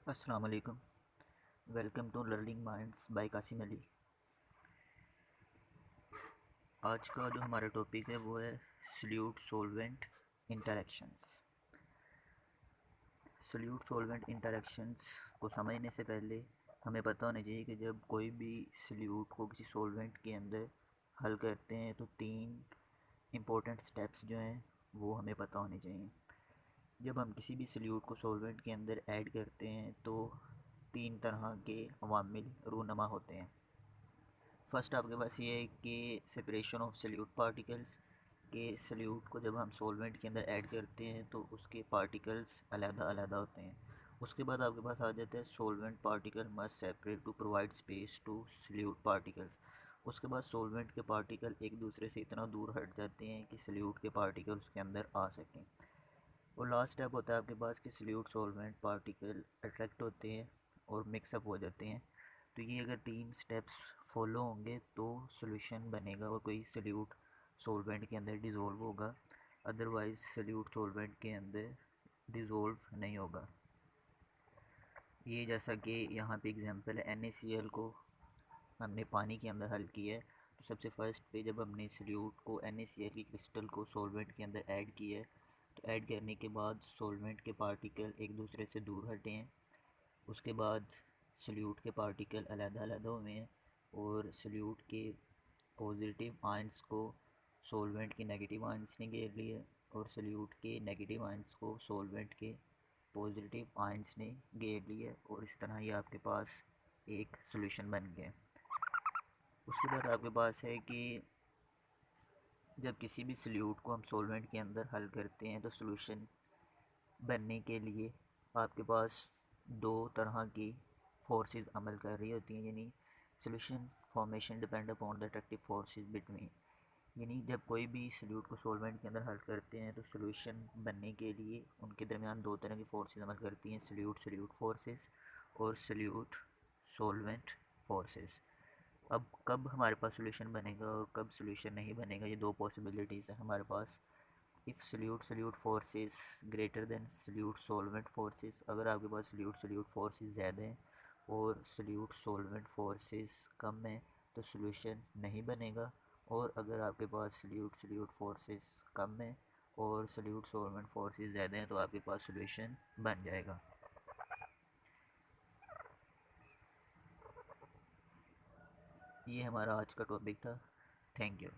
अस्सलाम वालेकुम। Welcome to Learning Minds by Kasim Ali. आज का जो हमारा टॉपिक है वो है solute solvent interactions. Solute solvent interactions को समझने से पहले हमें पता होना चाहिए कि जब कोई भी सॉल्यूट को किसी सॉल्वेंट के अंदर हल करते हैं तो 3 इम्पोर्टेंट स्टेप्स जो हैं वो हमें पता होने चाहिए। जब हम किसी भी सॉल्यूट को सॉल्वेंट के अंदर ऐड करते हैं तो 3 तरह के अवामिल रूनमा होते हैं। फर्स्ट आपके पास ये है कि सेपरेशन ऑफ सॉल्यूट पार्टिकल्स, के सॉल्यूट को जब हम सॉल्वेंट के अंदर ऐड करते हैं तो उसके पार्टिकल्स अलग-अलग होते हैं। उसके बाद आपके पास आ जाता है solvent particle must separate to provide space to solute particles. उसके बाद सॉल्वेंट के पार्टिकल एक दूसरे से इतना दूर हट जाते हैं कि सॉल्यूट के पार्टिकल उसके अंदर आ सकें। और लास्ट स्टेप होता है आपके पास कि सॉल्यूट सॉल्वेंट पार्टिकल अट्रैक्ट होते हैं और मिक्सअप हो जाते हैं। तो ये अगर 3 स्टेप्स फॉलो होंगे तो सॉल्यूशन बनेगा और कोई सॉल्यूट सॉल्वेंट के अंदर डिज़ोल्व होगा, अदरवाइज़ सॉल्यूट सॉल्वेंट के अंदर डिज़ोल्व नहीं होगा। ये जैसा कि यहाँ पे एग्जांपल है, NaCl को हमने पानी के अंदर हल किया है। तो सबसे फर्स्ट पे जब हमने सॉल्यूट को NaCl की क्रिस्टल को सॉल्वेंट के अंदर ऐड किया है तो ऐड करने के बाद सॉल्वेंट के पार्टिकल एक दूसरे से दूर हटे हैं। उसके बाद सॉल्यूट के पार्टिकल अलग-अलग हुए हैं और सॉल्यूट के पॉजिटिव आयंस को सॉल्वेंट के नेगेटिव आयंस ने घेर लिया और सॉल्यूट के नेगेटिव आयंस को सॉल्वेंट के पॉजिटिव आयंस ने घेर लिया और इस तरह ये आपके पास एक सॉल्यूशन बन गया। उसके बाद आपके पास है कि जब किसी भी सॉल्यूट को हम सॉल्वेंट के अंदर हल करते हैं तो सॉल्यूशन बनने के लिए आपके पास 2 तरह की फोर्सेस अमल कर रही होती हैं, यानी solution formation depend upon the attractive forces between. यानी जब कोई भी सॉल्यूट को सॉल्वेंट के अंदर हल करते हैं तो सॉल्यूशन बनने के लिए उनके दरमियान 2 तरह की फोर्सेस अमल करती हैं, सॉल्यूट सॉल्यूट फोर्सेस और सॉल्यूट सॉल्वेंट फोर्सेस। अब कब हमारे पास सॉल्यूशन बनेगा और कब सॉल्यूशन नहीं बनेगा, ये 2 पॉसिबिलिटीज़ हैं हमारे पास। If solute solute forces greater than solute solvent forces, अगर आपके पास सॉल्यूट सॉल्यूट फोर्सेस ज़्यादा हैं और सॉल्यूट सॉल्वेंट फोर्सेस कम हैं तो सॉल्यूशन नहीं बनेगा। और अगर आपके पास सॉल्यूट सॉल्यूट फोर्सेस कम हैं और सॉल्यूट सॉल्वेंट फोर्सेस ज़्यादा हैं तो आपके पास सॉल्यूशन बन जाएगा। ये हमारा आज का टॉपिक था। Thank you.